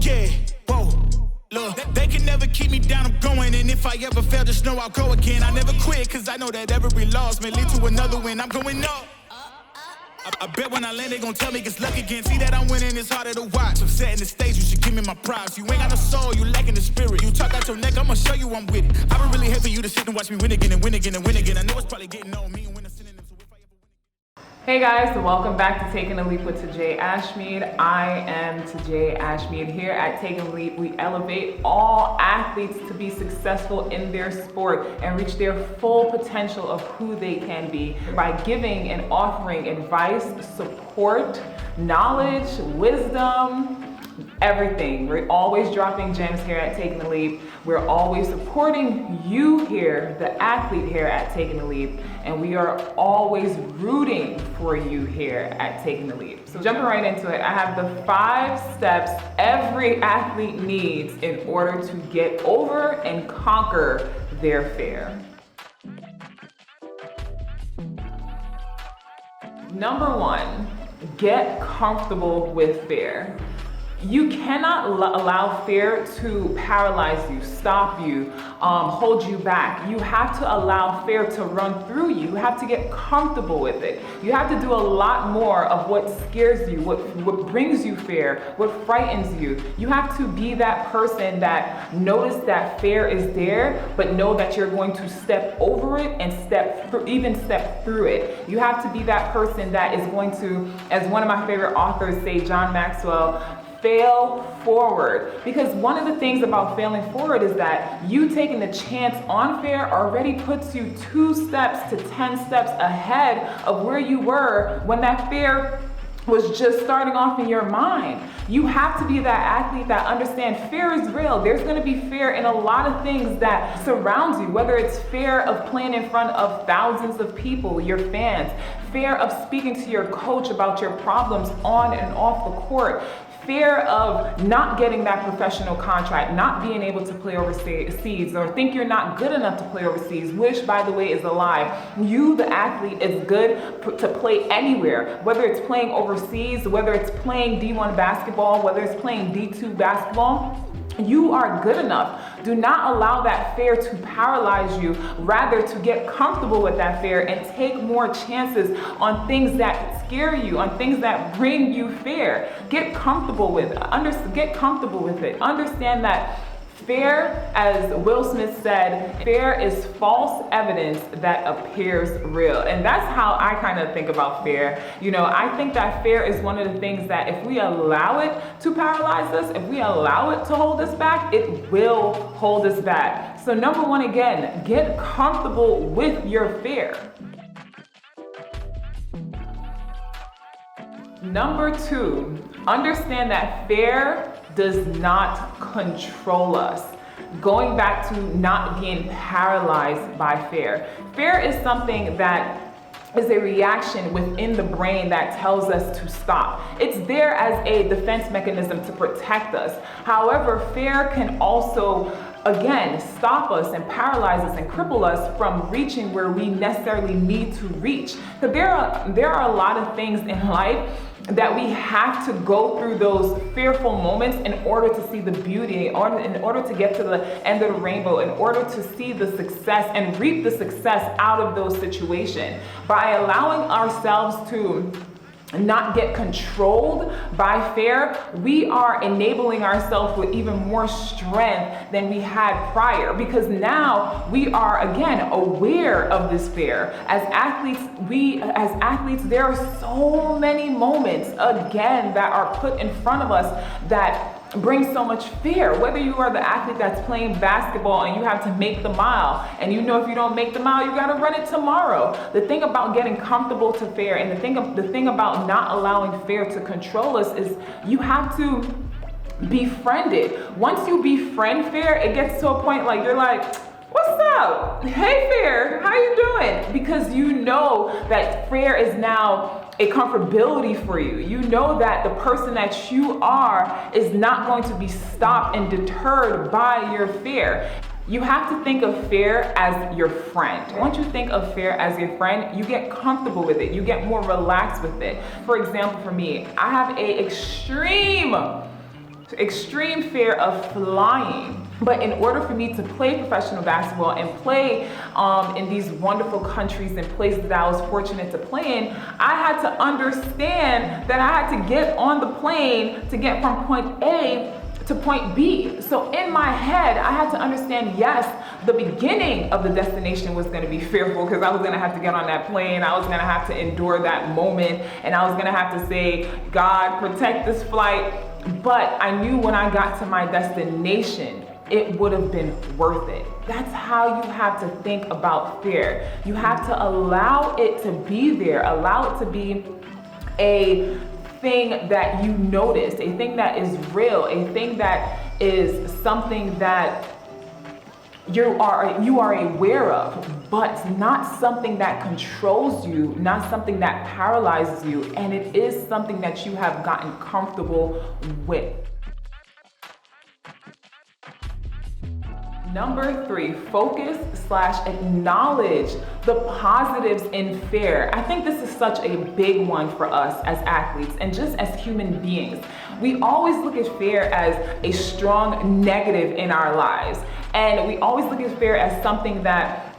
Yeah, whoa. Look, they can never keep me down, I'm going. And if I ever fail, just know I'll go again. I never quit, cause I know that every loss may lead to another win. I'm going up. I bet when I land, they gon' tell me it's luck again. See that I'm winning, it's harder to watch. I'm setting the stage, you should give me my props. You ain't got no soul, you lacking the spirit. You talk out your neck, I'ma show you I'm with it. I would really hate for you to sit and watch me win again and win again and win again. I know it's probably getting on me and win a synonym. So if I ever win. Hey guys, welcome back to Taking a Leap with Tajay Ashmeade. I am Tajay Ashmeade. Here at Taking a Leap, we elevate all athletes to be successful in their sport and reach their full potential of who they can be by giving and offering advice, support, knowledge, wisdom, everything. We're always dropping gems here at Taking a Leap. We're always supporting you here, the athlete here at Taking a Leap, and we are always rooting for you here at Taking a Leap. So jumping right into it, I have the 5 steps every athlete needs in order to get over and conquer their fear. Number 1, get comfortable with fear. You cannot allow fear to paralyze you, stop you, hold you back. You have to allow fear to run through you. You have to get comfortable with it. You have to do a lot more of what scares you, what brings you fear, what frightens you. You have to be that person that notice that fear is there, but know that you're going to step over it and step through it. You have to be that person that is going to, as one of my favorite authors say, John Maxwell, fail forward. Because one of the things about failing forward is that you taking the chance on fear already puts you 2 steps to 10 steps ahead of where you were when that fear was just starting off in your mind. You have to be that athlete that understands fear is real. There's going to be fear in a lot of things that surround you, whether it's fear of playing in front of thousands of people, your fans, fear of speaking to your coach about your problems on and off the court, fear of not getting that professional contract, not being able to play overseas, or think you're not good enough to play overseas, which, by the way, is a lie. You, the athlete, is good to play anywhere, whether it's playing overseas, whether it's playing D1 basketball, whether it's playing D2 basketball. You are good enough. Do not allow that fear to paralyze you. Rather, to get comfortable with that fear and take more chances on things that scare you, on things that bring you fear. Get comfortable with it. Get comfortable with it. Understand that fear, as Will Smith said, fear is false evidence that appears real. And that's how I kind of think about fear. You know, I think that fear is one of the things that if we allow it to paralyze us, if we allow it to hold us back, it will hold us back. So number 1, again, get comfortable with your fear. Number 2, understand that fear does not control us. Going back to not being paralyzed by fear. Fear is something that is a reaction within the brain that tells us to stop. It's there as a defense mechanism to protect us. However, fear can also, again, stop us and paralyze us and cripple us from reaching where we necessarily need to reach. So there are a lot of things in life that we have to go through those fearful moments in order to see the beauty, in order to get to the end of the rainbow, in order to see the success and reap the success out of those situations. By allowing ourselves to not get controlled by fear, we are enabling ourselves with even more strength than we had prior, because now we are again aware of this fear. As athletes, there are so many moments again that are put in front of us that brings so much fear. Whether you are the athlete that's playing basketball and you have to make the mile, and you know if you don't make the mile, you got to run it tomorrow. The thing about getting comfortable to fear, and the thing about not allowing fear to control us, is you have to befriend it. Once you befriend fear, it gets to a point like you're like, what's up? Hey fear, how you doing? Because you know that fear is now a comfortability for you. You know that the person that you are is not going to be stopped and deterred by your fear. You have to think of fear as your friend. Once you think of fear as your friend, you get comfortable with it. You get more relaxed with it. For example, for me, I have an extreme extreme fear of flying. But in order for me to play professional basketball and play in these wonderful countries and places that I was fortunate to play in, I had to understand that I had to get on the plane to get from point A to point B. So in my head, I had to understand, yes, the beginning of the destination was gonna be fearful because I was gonna have to get on that plane, I was gonna have to endure that moment, and I was gonna have to say, God, protect this flight. But I knew when I got to my destination, it would have been worth it. That's how you have to think about fear. You have to allow it to be there, allow it to be a thing that you notice, a thing that is real, a thing that is something that you are aware of, but not something that controls you, not something that paralyzes you, and it is something that you have gotten comfortable with. Number 3, focus/acknowledge the positives in fear. I think this is such a big one for us as athletes and just as human beings. We always look at fear as a strong negative in our lives. And we always look at fear as something that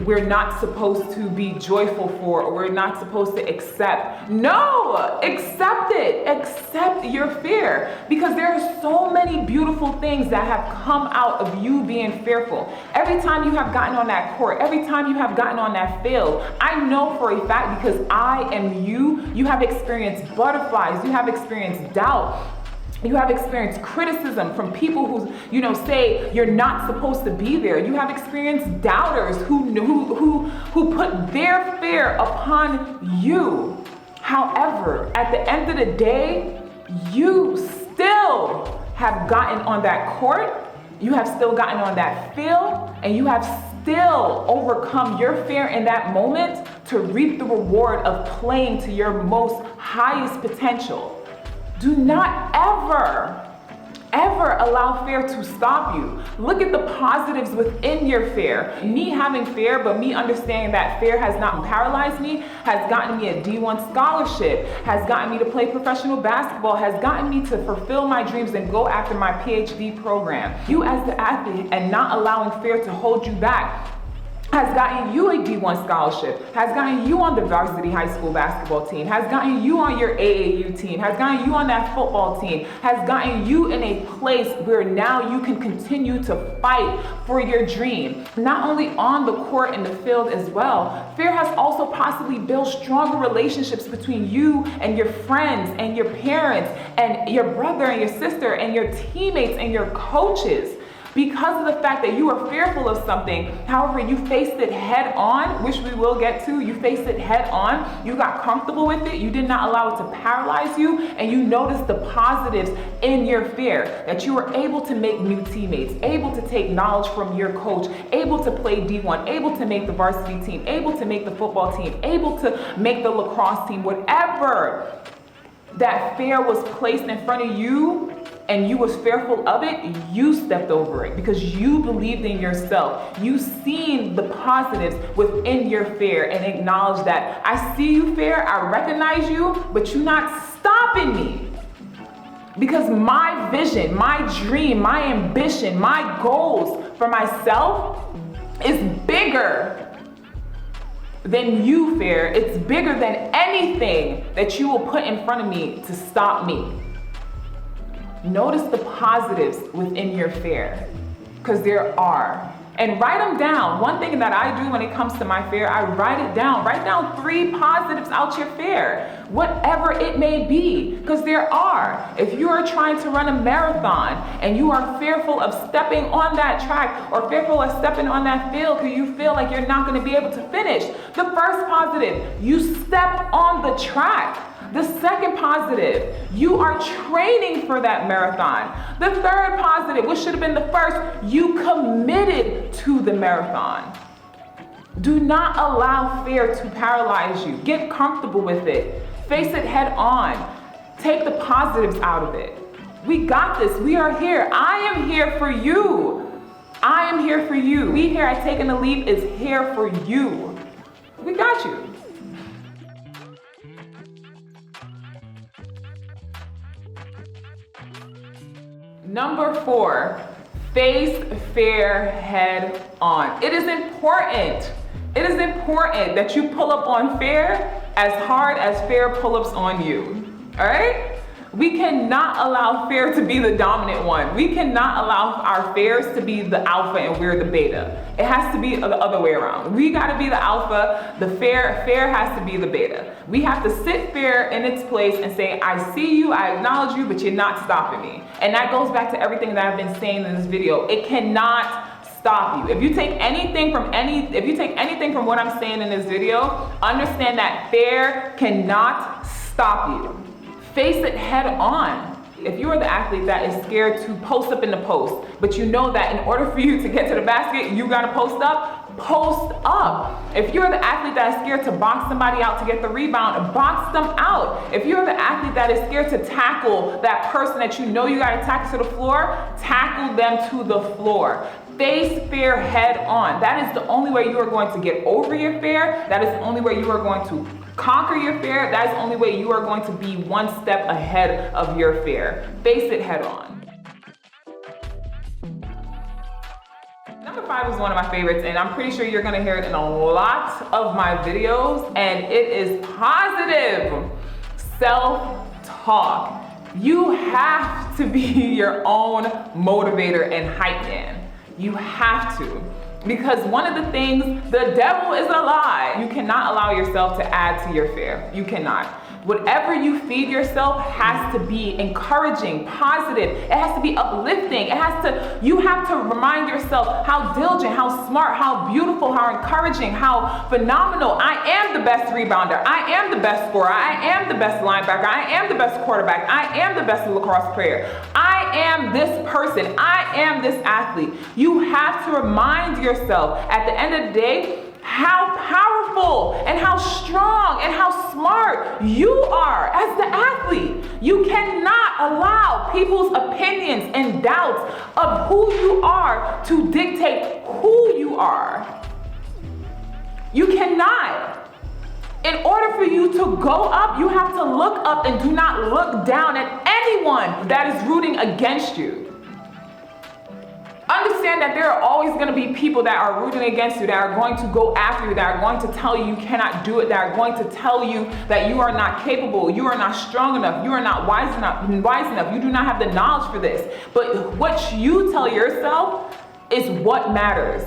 we're not supposed to be joyful for, or we're not supposed to accept. No, accept it. Accept your fear, because there are so many beautiful things that have come out of you being fearful. Every time you have gotten on that court, every time you have gotten on that field, I know for a fact, because I am you have experienced butterflies, you have experienced doubt. You have experienced criticism from people who, say you're not supposed to be there. You have experienced doubters who put their fear upon you. However, at the end of the day, you still have gotten on that court, you have still gotten on that field, and you have still overcome your fear in that moment to reap the reward of playing to your most highest potential. Do not ever allow fear to stop you. Look at the positives within your fear. Me having fear, but me understanding that fear has not paralyzed me, has gotten me a D1 scholarship, has gotten me to play professional basketball, has gotten me to fulfill my dreams and go after my PhD program. You as the athlete, and not allowing fear to hold you back, has gotten you a D1 scholarship, has gotten you on the varsity high school basketball team, has gotten you on your AAU team, has gotten you on that football team, has gotten you in a place where now you can continue to fight for your dream. Not only on the court and the field as well, fear has also possibly built stronger relationships between you and your friends and your parents and your brother and your sister and your teammates and your coaches. Because of the fact that you are fearful of something, however, you faced it head on, which we will get to, you faced it head on, you got comfortable with it, you did not allow it to paralyze you, and you noticed the positives in your fear, that you were able to make new teammates, able to take knowledge from your coach, able to play D1, able to make the varsity team, able to make the football team, able to make the lacrosse team, whatever that fear was placed in front of you, and you was fearful of it, you stepped over it because you believed in yourself. You seen the positives within your fear and acknowledged that I see you, fear, I recognize you, but you're not stopping me. Because my vision, my dream, my ambition, my goals for myself is bigger than you, fear. It's bigger than anything that you will put in front of me to stop me. Notice the positives within your fear, because there are. And write them down. One thing that I do when it comes to my fear, I write it down. Write down 3 positives out your fear, whatever it may be, because there are. If you are trying to run a marathon and you are fearful of stepping on that track or fearful of stepping on that field because you feel like you're not going to be able to finish, the first positive, you step on the track. The second positive, you are training for that marathon. The third positive, which should have been the first, you committed to the marathon. Do not allow fear to paralyze you. Get comfortable with it. Face it head on. Take the positives out of it. We got this. We are here. I am here for you. I am here for you. We here at Taking the Leap is here for you. We got you. Number 4, face fear head on. It is important. It is important that you pull up on fear as hard as fear pull-ups on you. All right? We cannot allow fear to be the dominant one. We cannot allow our fears to be the alpha and we're the beta. It has to be the other way around. We gotta be the alpha, the fear has to be the beta. We have to sit fear in its place and say, I see you, I acknowledge you, but you're not stopping me. And that goes back to everything that I've been saying in this video. It cannot stop you. If you take anything from what I'm saying in this video, understand that fear cannot stop you. Face it head on. If you are the athlete that is scared to post up in the post, but you know that in order for you to get to the basket, you gotta post up, post up. If you're the athlete that is scared to box somebody out to get the rebound, box them out. If you're the athlete that is scared to tackle that person that you know you gotta tackle to the floor, tackle them to the floor. Face fear head on. That is the only way you are going to get over your fear. That is the only way you are going to conquer your fear. That is the only way you are going to be one step ahead of your fear. Face it head on. Number 5 is one of my favorites, and I'm pretty sure you're gonna hear it in a lot of my videos, and it is positive self-talk. You have to be your own motivator and hype man. You have to. Because one of the things, the devil is a lie. You cannot allow yourself to add to your fear. You cannot. Whatever you feed yourself has to be encouraging, positive. It has to be uplifting. You have to remind yourself how diligent, how smart, how beautiful, how encouraging, how phenomenal. I am the best rebounder. I am the best scorer. I am the best linebacker. I am the best quarterback. I am the best lacrosse player. I am this person. I am this athlete. You have to remind yourself at the end of the day how powerful and how strong and how smart you are as the athlete. You cannot allow people's opinions and doubts of who you are to dictate who you are. You cannot. In order for you to go up, you have to look up and do not look down at anyone that is rooting against you. Understand that there are always going to be people that are rooting against you, that are going to go after you, that are going to tell you you cannot do it, that are going to tell you that you are not capable, you are not strong enough, you are not wise enough, you do not have the knowledge for this. But what you tell yourself is what matters.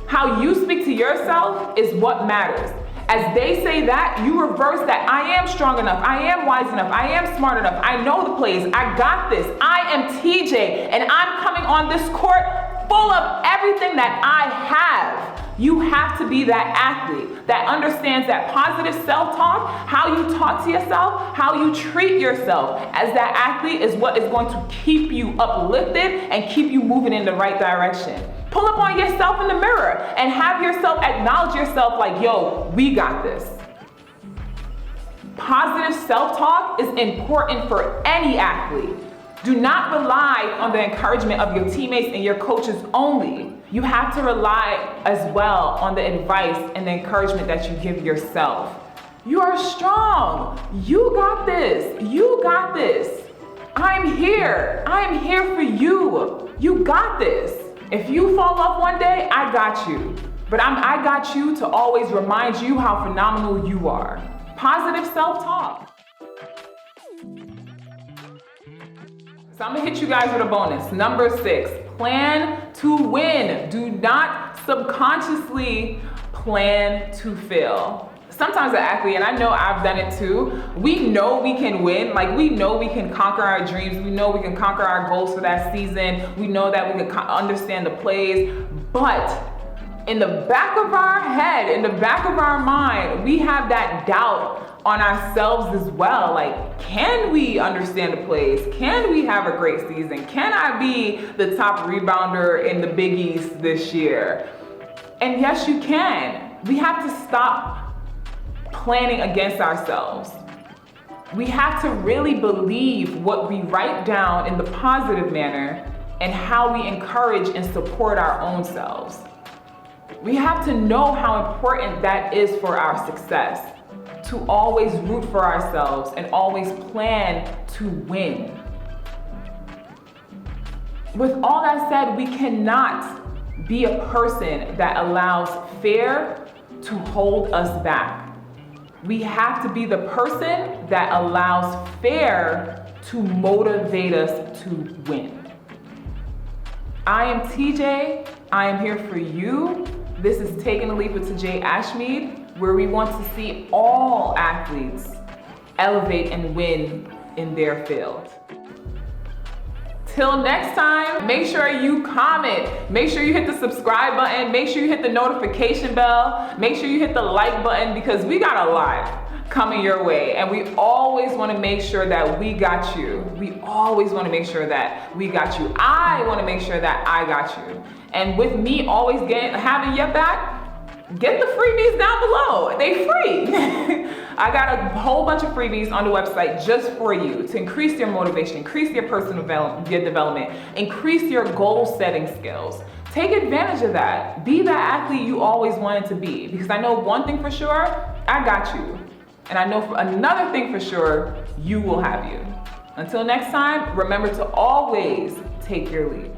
How you speak to yourself is what matters. As they say that, you reverse that. I am strong enough. I am wise enough. I am smart enough. I know the plays. I got this. I am TJ, and I'm coming on this court full of everything that I have. You have to be that athlete that understands that positive self-talk, how you talk to yourself, how you treat yourself as that athlete is what is going to keep you uplifted and keep you moving in the right direction. Pull up on yourself in the mirror and have yourself acknowledge yourself like, yo, we got this. Positive self-talk is important for any athlete. Do not rely on the encouragement of your teammates and your coaches only. You have to rely as well on the advice and the encouragement that you give yourself. You are strong. You got this. You got this. I'm here. I am here for you. You got this. If you fall off one day, I got you. But I got you to always remind you how phenomenal you are. Positive self-talk. So I'm gonna hit you guys with a bonus. Number 6, plan to win. Do not subconsciously plan to fail. Sometimes an athlete, and I know I've done it too, we know we can win, like we know we can conquer our dreams, we know we can conquer our goals for that season, we know that we can understand the plays, but in the back of our head, in the back of our mind, we have that doubt on ourselves as well. Like, can we understand the plays? Can we have a great season? Can I be the top rebounder in the Big East this year? And yes, you can. We have to stop planning against ourselves. We have to really believe what we write down in the positive manner and how we encourage and support our own selves. We have to know how important that is for our success, to always root for ourselves and always plan to win. With all that said, we cannot be a person that allows fear to hold us back. We have to be the person that allows fear to motivate us to win. I am TJ. I am here for you. This is Taking a Leap with Tajay Ashmeade, where we want to see all athletes elevate and win in their field. Till next time, make sure you comment, make sure you hit the subscribe button, make sure you hit the notification bell, make sure you hit the like button, because we got a lot coming your way, and we always want to make sure that we got you. We always want to make sure that we got you. I want to make sure that I got you. And with me always having your back, get the freebies down below. They free. I got a whole bunch of freebies on the website just for you to increase your motivation, increase your personal development, increase your goal setting skills. Take advantage of that. Be that athlete you always wanted to be, because I know one thing for sure, I got you. And I know for another thing for sure, you will have you. Until next time, remember to always take your lead.